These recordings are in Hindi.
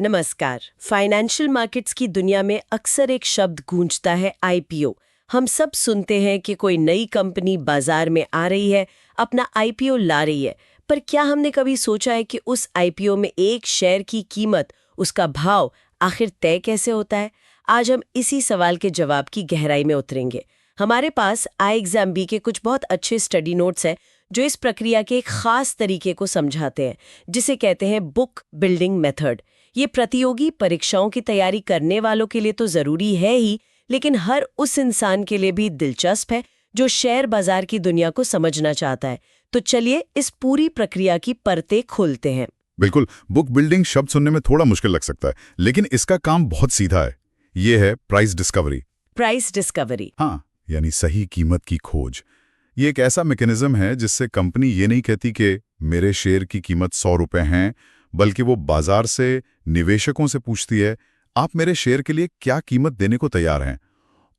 नमस्कार। फाइनेंशियल मार्केट्स की दुनिया में अक्सर एक शब्द गूंजता है आईपीओ। हम सब सुनते हैं कि कोई नई कंपनी बाजार में आ रही है, अपना आईपीओ ला रही है। पर क्या हमने कभी सोचा है कि उस आईपीओ में एक शेयर की कीमत, उसका भाव आखिर तय कैसे होता है? आज हम इसी सवाल के जवाब की गहराई में उतरेंगे। हमारे पास iExamB के कुछ बहुत अच्छे स्टडी नोट्स हैं जो इस प्रक्रिया के एक खास तरीके को समझाते हैं, जिसे कहते हैं बुक बिल्डिंग मेथड। ये प्रतियोगी परीक्षाओं की तैयारी करने वालों के लिए तो जरूरी है ही, लेकिन हर उस इंसान के लिए भी दिलचस्प है जो शेयर बाजार की दुनिया को समझना चाहता है। तो चलिए इस पूरी प्रक्रिया की परतें खोलते हैं। बिल्कुल। बुक बिल्डिंग शब्द सुनने में थोड़ा मुश्किल लग सकता है, लेकिन इसका काम बहुत सीधा है। ये है प्राइस डिस्कवरी। Price discovery. हाँ, यानी सही कीमत की खोज। ये एक ऐसा मैकेनिज्म है जिससे कंपनी ये नहीं कहती कि मेरे शेयर की कीमत 100 रुपए हैं, बल्कि वो बाजार से, निवेशकों से पूछती है, आप मेरे शेयर के लिए क्या कीमत देने को तैयार हैं?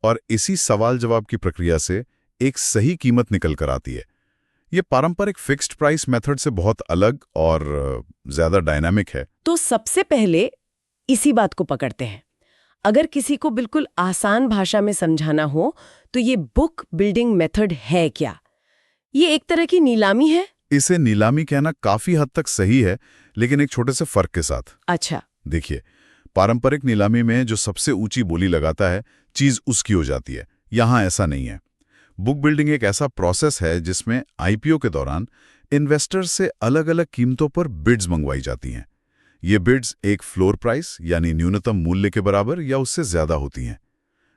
और इसी सवाल जवाब की प्रक्रिया से एक सही कीमत निकल कर आती है। ये पारंपरिक फिक्स्ड प्राइस मेथड से बहुत अलग और ज्यादा डायनामिक है। तो सबसे पहले इसी बात को पकड़ते हैं। अगर किसी को बिल्कुल आसान भाषा में समझाना हो तो ये बुक बिल्डिंग मेथड है क्या? ये एक तरह की नीलामी है? इसे नीलामी कहना काफी हद तक सही है, लेकिन एक छोटे से फर्क के साथ। अच्छा। देखिए, पारंपरिक नीलामी में जो सबसे ऊंची बोली लगाता है, चीज उसकी हो जाती है। यहां ऐसा नहीं है। बुक बिल्डिंग एक ऐसा प्रोसेस है जिसमें आईपीओ के दौरान इन्वेस्टर्स से अलग-अलग कीमतों पर बिड्स मंगवाई जाती हैं। ये बिड्स एक फ्लोर प्राइस यानी न्यूनतम मूल्य के बराबर या उससे ज्यादा होती हैं।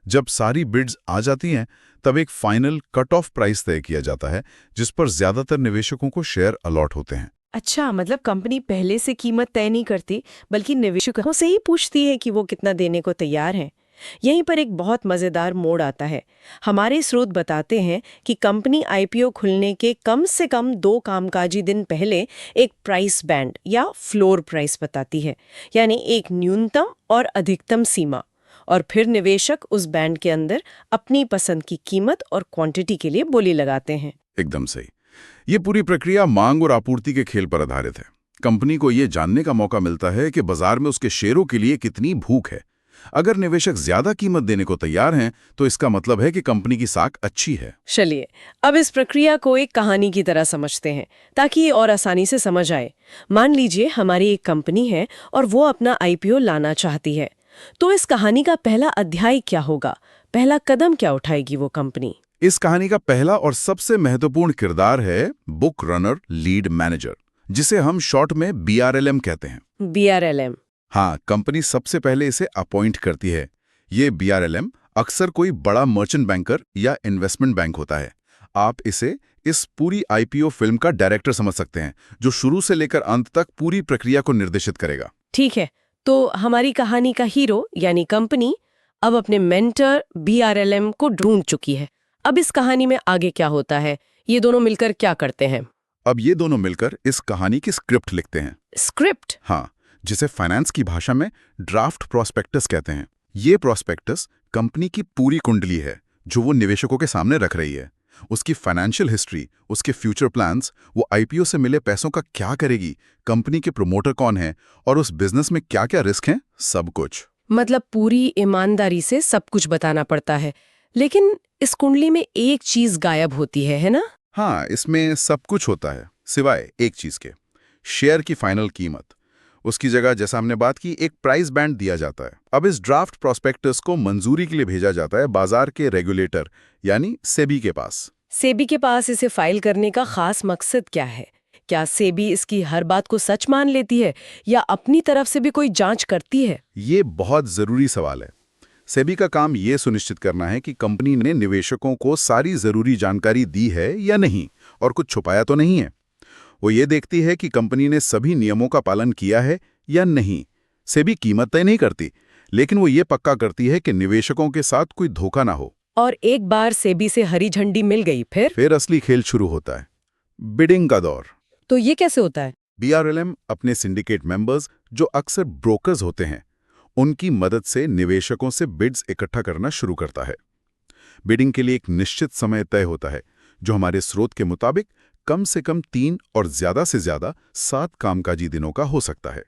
जब सारी बिड्स आ जाती हैं, तब एक फाइनल कट ऑफ प्राइस तय किया जाता है, जिस पर ज्यादातर निवेशकों को शेयर अलॉट होते हैं। अच्छा, मतलब कंपनी पहले से कीमत तय नहीं करती, बल्कि निवेशकों से ही पूछती है कि वो कितना देने को तैयार हैं। यहीं पर एक बहुत मजेदार मोड़ आता है। हमारे स्रोत बताते हैं कि कंपनी आईपीओ खुलने के कम से कम 2 कामकाजी दिन पहले एक प्राइस बैंड या फ्लोर प्राइस बताती है, यानी एक न्यूनतम और अधिकतम सीमा। और फिर निवेशक उस बैंड के अंदर अपनी पसंद की कीमत और क्वांटिटी के लिए बोली लगाते हैं। एकदम सही। ये पूरी प्रक्रिया मांग और आपूर्ति के खेल पर आधारित है। कंपनी को ये जानने का मौका मिलता है कि बाजार में उसके शेयरों के लिए कितनी भूख है। अगर निवेशक ज्यादा कीमत देने को तैयार हैं, तो इसका मतलब है कि कंपनी की साख अच्छी है। चलिए अब इस प्रक्रिया को एक कहानी की तरह समझते हैं, ताकि ये और आसानी से समझ आए। मान लीजिए हमारी एक कंपनी है और वो अपना आईपीओ लाना चाहती है। तो इस कहानी का पहला अध्याय क्या होगा? पहला कदम क्या उठाएगी वो कंपनी? इस कहानी का पहला और सबसे महत्वपूर्ण किरदार है बुक रनर लीड मैनेजर, जिसे हम शॉर्ट में बीआरएलएम कहते हैं। बीआरएलएम। हाँ, कंपनी सबसे पहले इसे अपॉइंट करती है। ये बीआरएलएम अक्सर कोई बड़ा मर्चेंट बैंकर या इन्वेस्टमेंट बैंक होता है। आप इसे इस पूरी आईपीओ फिल्म का डायरेक्टर समझ सकते हैं, जो शुरू से लेकर अंत तक पूरी प्रक्रिया को निर्देशित करेगा। ठीक है, तो हमारी कहानी का हीरो यानी कंपनी अब अपने मेंटर बीआरएलएम को ढूंढ चुकी है। अब इस कहानी में आगे क्या होता है? ये दोनों मिलकर क्या करते हैं? अब ये दोनों मिलकर इस कहानी की स्क्रिप्ट लिखते हैं। स्क्रिप्ट? हाँ, जिसे फाइनेंस की भाषा में ड्राफ्ट प्रोस्पेक्टस कहते हैं। ये प्रोस्पेक्टस कंपनी की पूरी कुंडली है, जो वो निवेशकों के सामने रख रही है। उसकी फाइनेंशियल हिस्ट्री, उसके फ्यूचर प्लान्स, वो आईपीओ से मिले पैसों का क्या करेगी, कंपनी के प्रमोटर कौन है और उस बिजनेस में क्या क्या रिस्क हैं, सब कुछ। मतलब पूरी ईमानदारी से सब कुछ बताना पड़ता है। लेकिन इस कुंडली में एक चीज गायब होती है ना? हाँ, इसमें सब कुछ होता है, सिवाय एक चीज के, शेयर की फाइनल कीमत। उसकी जगह, जैसा हमने बात की, एक प्राइस बैंड दिया जाता है। अब इस ड्राफ्ट प्रोस्पेक्टस को मंजूरी के लिए भेजा जाता है बाजार के रेगुलेटर यानी सेबी के पास। सेबी के पास इसे फाइल करने का खास मकसद क्या है? क्या सेबी इसकी हर बात को सच मान लेती है या अपनी तरफ से भी कोई जांच करती है? ये बहुत जरूरी सवाल है। सेबी का काम ये सुनिश्चित करना है कि कंपनी ने निवेशकों को सारी जरूरी जानकारी दी है या नहीं, और कुछ छुपाया तो नहीं है। वो ये देखती है कि कंपनी ने सभी नियमों का पालन किया है या नहीं। सेबी कीमत तय नहीं करती, लेकिन वो ये पक्का करती है कि निवेशकों के साथ कोई धोखा ना हो। और एक बार सेबी से हरी झंडी मिल गई, फिर असली खेल शुरू होता है, बिडिंग का दौर। तो ये कैसे होता है? बीआरएलएम अपने सिंडिकेट मेंबर्स, जो अक्सर ब्रोकर्स होते हैं, उनकी मदद से निवेशकों से बिड्स इकट्ठा करना शुरू करता है। बिडिंग के लिए एक निश्चित समय तय होता है, जो हमारे स्रोत के मुताबिक कम से कम 3 और ज्यादा से ज्यादा 7 कामकाजी दिनों का हो सकता है।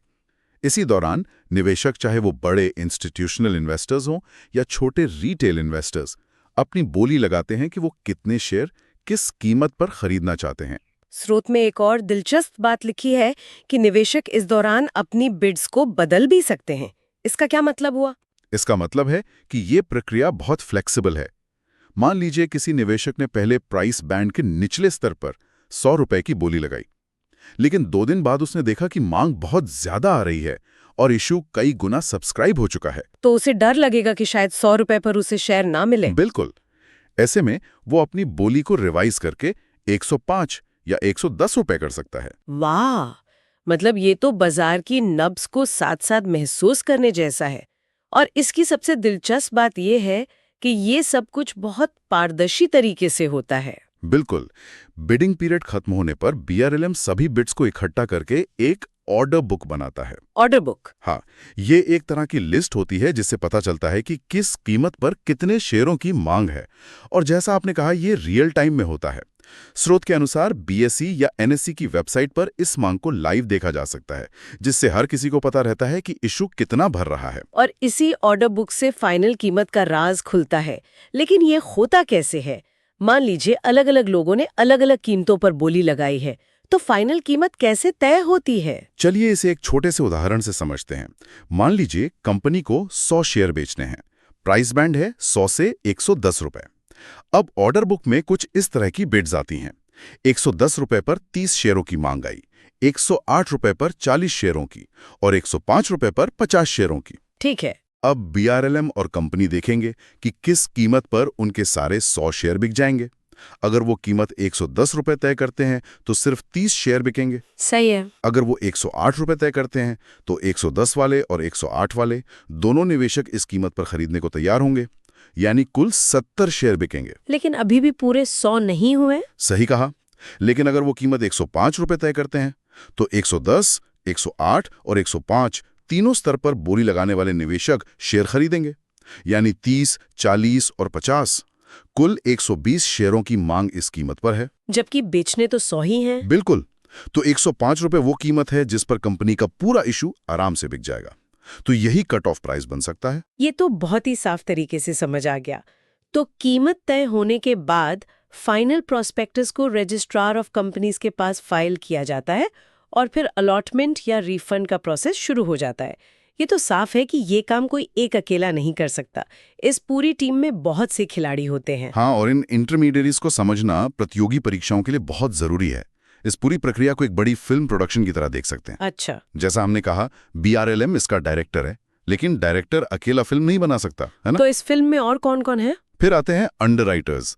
इसी दौरान निवेशक, चाहे वो बड़े इंस्टीट्यूशनल इन्वेस्टर्स हों या छोटे रिटेल इन्वेस्टर्स, अपनी बोली लगाते हैं कि वो कितने शेयर किस कीमत पर खरीदना चाहते हैं। स्रोत में एक और दिलचस्प बात लिखी है कि निवेशक इस दौरान अपनी बिड्स को बदल भी सकते हैं। इसका क्या मतलब हुआ? इसका मतलब है कि ये प्रक्रिया बहुत फ्लेक्सिबल है। मान लीजिए किसी निवेशक ने पहले प्राइस बैंड के निचले स्तर पर 100 रुपए की बोली लगाई, लेकिन 2 दिन बाद उसने देखा कि मांग बहुत ज्यादा आ रही है और इशू कई गुना सब्सक्राइब हो चुका है। तो उसे डर लगेगा कि शायद 100 रुपए पर उसे शेयर ना मिले। बिल्कुल। ऐसे में वो अपनी बोली को रिवाइज करके 105 या 110 रुपए कर सकता है। वाह, मतलब ये तो बाजार की नब्ज को साथ साथ महसूस करने जैसा है। और इसकी सबसे दिलचस्प बात यह है कि ये सब कुछ बहुत पारदर्शी तरीके से होता है। बिल्कुल। बिडिंग पीरियड खत्म होने पर बीआरएलएम सभी बिड्स को इकट्ठा करके एक ऑर्डर बुक बनाता है। Order book? हाँ, ये एक तरह की लिस्ट होती है जिससे पता चलता है कि किस कीमत पर कितने शेयरों की मांग है। और जैसा आपने कहा, ये रियल टाइम में होता है। स्रोत के अनुसार बीएसई या एनएसई की वेबसाइट पर इस मांग को लाइव देखा जा सकता है, जिससे हर किसी को पता रहता है कि इशू कितना भर रहा है। और इसी ऑर्डर बुक से फाइनल कीमत का राज खुलता है। लेकिन ये होता कैसे है? मान लीजिए अलग अलग लोगों ने अलग अलग कीमतों पर बोली लगाई है, तो फाइनल कीमत कैसे तय होती है? चलिए इसे एक छोटे से उदाहरण से समझते हैं। मान लीजिए कंपनी को 100 शेयर बेचने हैं। प्राइस बैंड है 100 से 110 रुपए। अब ऑर्डर बुक में कुछ इस तरह की बिड्स आती हैं। 110 रुपए पर 30 शेयरों की मांग आई, 108 रुपए पर 40 शेयरों की और 105 रुपए पर 50 शेयरों की। ठीक है। अब बीआरएलएम और कंपनी देखेंगे कि किस कीमत पर उनके सारे 100 शेयर बिक जाएंगे। अगर वो कीमत 110 रुपए तय करते हैं तो सिर्फ 30 शेयर बिकेंगे। सही है। अगर वो 108 रुपए तय करते हैं तो 110 वाले और 108 वाले दोनों निवेशक इस कीमत पर खरीदने को तैयार होंगे, यानी कुल 70 शेयर बिकेंगे। लेकिन अभी भी पूरे 100 नहीं हुए। सही कहा। लेकिन अगर वो कीमत 105 रुपए तय करते हैं तो 110, 108 और 105 तीनों स्तर पर बोली लगाने वाले निवेशक शेयर खरीदेंगे, यानी 30, 40 और 50। कुल 120 शेयरों की मांग इस कीमत पर है। जबकि बेचने तो 100 ही हैं। बिल्कुल। तो 105 रुपए वो कीमत है जिस पर कंपनी का पूरा इशू आराम से बिक जाएगा। तो यही कट ऑफ प्राइस बन सकता है। ये तो बहुत ही साफ तरीके से समझ आ गया। तो कीमत तय होने के बाद फाइनल प्रोस्पेक्टस को रजिस्ट्रार ऑफ कंपनीज के पास फाइल किया जाता है और फिर अलॉटमेंट या रिफंड का प्रोसेस शुरू हो जाता है। ये तो साफ है कि ये काम कोई एक अकेला नहीं कर सकता। इस पूरी टीम में बहुत से खिलाड़ी होते हैं। हाँ, और इन इंटरमीडिएट्स को समझना प्रतियोगी परीक्षाओं के लिए बहुत जरूरी है। इस पूरी प्रक्रिया को एक बड़ी फिल्म प्रोडक्शन की तरह देख सकते हैं। अच्छा। जैसा हमने कहा, बीआरएलएम इसका डायरेक्टर है, लेकिन डायरेक्टर अकेला फिल्म नहीं बना सकता, है ना? तो इस फिल्म में और कौन-कौन है? फिर आते हैं अंडरराइटर्स।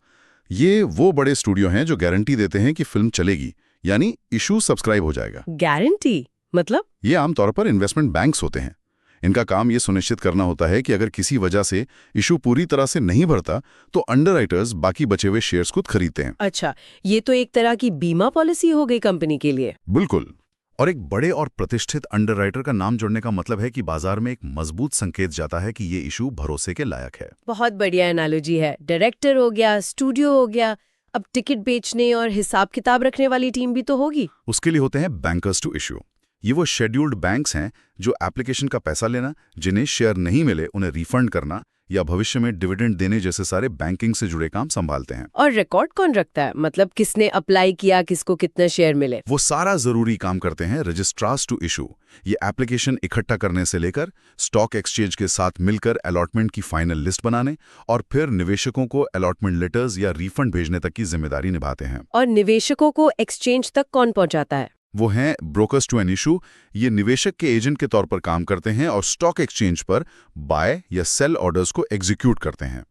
ये वो बड़े स्टूडियो हैं जो गारंटी देते हैं कि फिल्म चलेगी, यानी इशू सब्सक्राइब हो जाएगा। गारंटी मतलब? ये आमतौर पर इन्वेस्टमेंट बैंक्स होते हैं। इनका काम ये सुनिश्चित करना होता है कि अगर किसी वजह से इशू पूरी तरह से नहीं भरता तो अंडरराइटर्स बाकी बचे हुए शेयर्स खुद खरीदते हैं। अच्छा, ये तो एक तरह की बीमा पॉलिसी हो गई कंपनी के लिए। बिल्कुल। और एक बड़े और प्रतिष्ठित अंडरराइटर का नाम जोड़ने का मतलब है कि बाजार में एक मजबूत संकेत जाता है कि ये इशू भरोसे के लायक है। बहुत बढ़िया एनालॉजी है। डायरेक्टर हो गया, स्टूडियो हो गया, अब टिकट बेचने और हिसाब किताब रखने वाली टीम भी तो होगी। उसके लिए होते हैं बैंकर्स टू इशू। ये वो शेड्यूल्ड बैंक्स हैं जो एप्लीकेशन का पैसा लेना, जिन्हें शेयर नहीं मिले उन्हें रिफंड करना या भविष्य में डिविडेंड देने जैसे सारे बैंकिंग से जुड़े काम संभालते हैं। और रिकॉर्ड कौन रखता है? मतलब किसने अप्लाई किया, किसको कितना शेयर मिले? वो सारा जरूरी काम करते हैं रजिस्ट्रार्स टू इशू। ये एप्लीकेशन इकट्ठा करने से लेकर स्टॉक एक्सचेंज के साथ मिलकर अलॉटमेंट की फाइनल लिस्ट बनाने और फिर निवेशकों को अलॉटमेंट लेटर्स या रिफंड भेजने तक की जिम्मेदारी निभाते हैं। और निवेशकों को एक्सचेंज तक कौन पहुंचाता है? वो हैं ब्रोकर्स टू एन इशू। ये निवेशक के एजेंट के तौर पर काम करते हैं और स्टॉक एक्सचेंज पर बाय या सेल ऑर्डर्स को एग्जीक्यूट करते हैं।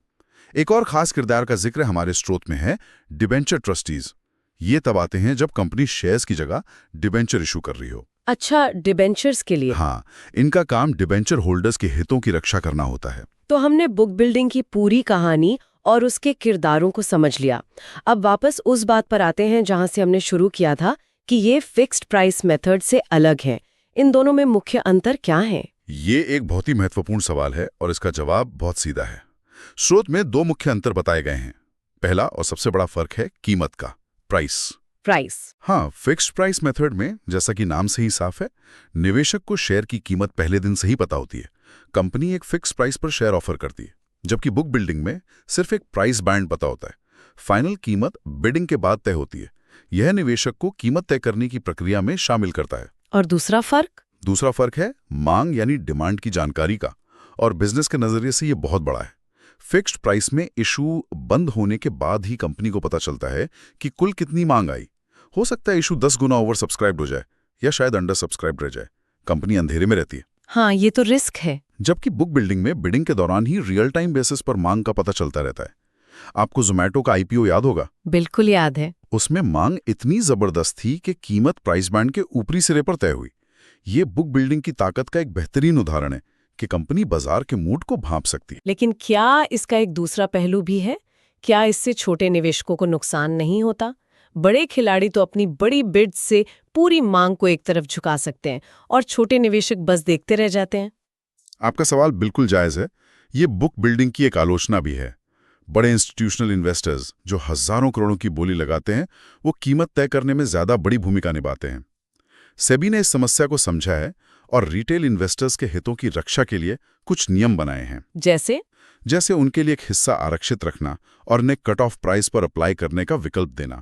एक और खास किरदार का जिक्र हमारे स्रोत में है डिबेंचर ट्रस्टीज। ये तब आते हैं जब कंपनी शेयर्स की जगह डिबेंचर इशू कर रही हो। अच्छा, डिबेंचर्स के लिए? हाँ, इनका काम डिबेंचर होल्डर्स के हितों की रक्षा करना होता है। तो हमने बुक बिल्डिंग की पूरी कहानी और उसके किरदारों को समझ लिया। अब वापस उस बात पर आते हैं जहां से हमने शुरू किया था कि ये फिक्स्ड प्राइस मेथड से अलग है। इन दोनों में मुख्य अंतर क्या है? ये एक बहुत ही महत्वपूर्ण सवाल है और इसका जवाब बहुत सीधा है। स्रोत में 2 मुख्य अंतर बताए गए हैं। पहला और सबसे बड़ा फर्क है कीमत का, प्राइस। प्राइस। हाँ, फिक्स्ड प्राइस मेथड में जैसा कि नाम से ही साफ है, निवेशक को शेयर की कीमत पहले दिन से ही पता होती है। कंपनी एक फिक्स प्राइस पर शेयर ऑफर करती है, जबकि बुक बिल्डिंग में सिर्फ एक प्राइस बैंड पता होता है। फाइनल कीमत बिडिंग के बाद तय होती है। यह निवेशक को कीमत तय करने की प्रक्रिया में शामिल करता है। और दूसरा फर्क है मांग यानी डिमांड की जानकारी का, और बिजनेस के नजरिए से ये बहुत बड़ा है। फिक्स्ड प्राइस में इशू बंद होने के बाद ही कंपनी को पता चलता है कि कुल कितनी मांग आई। हो सकता है इशू 10 गुना ओवर सब्सक्राइब हो जाए या शायद अंडर सब्सक्राइब रह जाए। कंपनी अंधेरे में रहती है। हाँ, ये तो रिस्क है। जबकि बुक बिल्डिंग में बिडिंग के दौरान ही रियल टाइम बेसिस पर मांग का पता चलता रहता है। आपको जोमैटो का आईपीओ याद होगा? बिल्कुल याद है। उसमें मांग इतनी जबरदस्त थी कि कीमत प्राइस बैंड के ऊपरी सिरे पर तय हुई। ये बुक बिल्डिंग की ताकत का एक बेहतरीन उदाहरण है कि कंपनी बाजार के मूड को भांप सकती है। लेकिन क्या इसका एक दूसरा पहलू भी है? क्या इससे छोटे निवेशकों को नुकसान नहीं होता? बड़े खिलाड़ी तो अपनी बड़ी बिड से पूरी मांग को एक तरफ झुका सकते हैं और छोटे निवेशक बस देखते रह जाते हैं। आपका सवाल बिल्कुल जायज है। ये बुक बिल्डिंग की एक आलोचना भी है। बड़े इंस्टीट्यूशनल इन्वेस्टर्स जो हजारों करोड़ों की बोली लगाते हैं, वो कीमत तय करने में ज्यादा बड़ी भूमिका निभाते हैं। सेबी ने इस समस्या को समझा है और रिटेल इन्वेस्टर्स के हितों की रक्षा के लिए कुछ नियम बनाए हैं। जैसे उनके लिए एक हिस्सा आरक्षित रखना और उन्हें कट ऑफ प्राइस पर अप्लाई करने का विकल्प देना।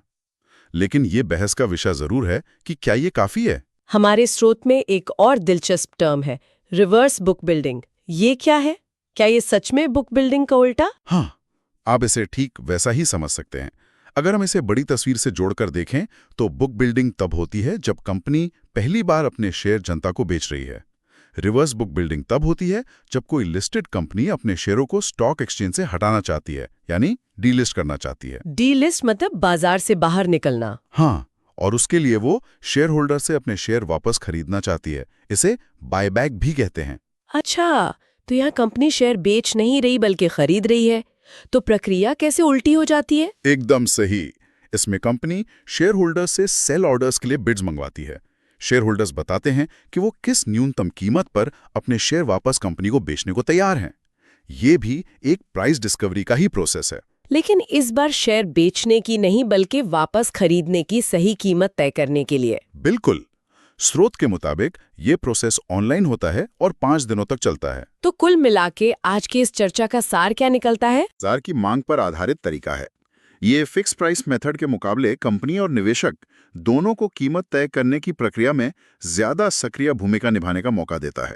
लेकिन ये बहस का विषय जरूर है कि क्या ये काफी है? हमारे स्रोत में एक और दिलचस्प टर्म है, रिवर्स बुक बिल्डिंग। ये क्या है? क्या ये सच में बुक बिल्डिंग का उल्टा? हाँ, आप इसे ठीक वैसा ही समझ सकते हैं। अगर हम इसे बड़ी तस्वीर से जोड़कर देखें तो बुक बिल्डिंग तब होती है जब कंपनी पहली बार अपने शेयर जनता को बेच रही है। रिवर्स बुक बिल्डिंग तब होती है जब कोई लिस्टेड कंपनी अपने शेयरों को स्टॉक एक्सचेंज से हटाना चाहती है, यानी डीलिस्ट करना चाहती है। डीलिस्ट मतलब बाजार से बाहर निकलना। हाँ, और उसके लिए वो शेयर होल्डर से अपने शेयर वापस खरीदना चाहती है। इसे बायबैक भी कहते हैं। अच्छा, तो यहाँ कंपनी शेयर बेच नहीं रही बल्कि खरीद रही है। तो प्रक्रिया कैसे उल्टी हो जाती है? एकदम सही। इसमें कंपनी शेयर होल्डर्स से सेल ऑर्डर्स के लिए बिड्स मंगवाती है। शेयर होल्डर्स बताते हैं कि वो किस न्यूनतम कीमत पर अपने शेयर वापस कंपनी को बेचने को तैयार हैं। ये भी एक प्राइस डिस्कवरी का ही प्रोसेस है। लेकिन इस बार शेयर बेचने की नहीं बल्कि वापस खरीदने की सही कीमत तय करने के लिए। बिल्कुल। स्रोत के मुताबिक ये प्रोसेस ऑनलाइन होता है और 5 दिनों तक चलता है। तो कुल मिलाके आज की इस चर्चा का सार क्या निकलता है? बाजार की मांग पर आधारित तरीका है। ये फिक्स प्राइस मेथड के मुकाबले कंपनी और निवेशक दोनों को कीमत तय करने की प्रक्रिया में ज्यादा सक्रिय भूमिका निभाने का मौका देता है।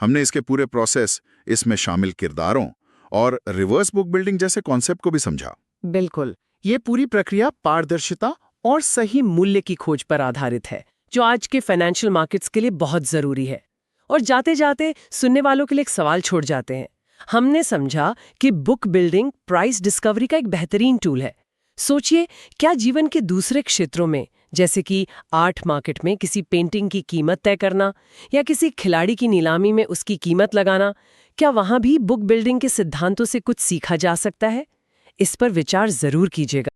हमने इसके पूरे प्रोसेस, इसमें शामिल किरदारों और रिवर्स बुक बिल्डिंग जैसे कॉन्सेप्ट को भी समझा। बिल्कुल, ये पूरी प्रक्रिया पारदर्शिता और सही मूल्य की खोज पर आधारित है, जो आज के फाइनेंशियल मार्केट्स के लिए बहुत जरूरी है। और जाते जाते सुनने वालों के लिए एक सवाल छोड़ जाते हैं। हमने समझा कि बुक बिल्डिंग प्राइस डिस्कवरी का एक बेहतरीन टूल है। सोचिए, क्या जीवन के दूसरे क्षेत्रों में, जैसे कि आर्ट मार्केट में किसी पेंटिंग की कीमत तय करना या किसी खिलाड़ी की नीलामी में उसकी कीमत लगाना, क्या वहां भी बुक बिल्डिंग के सिद्धांतों से कुछ सीखा जा सकता है? इस पर विचार जरूर कीजिएगा।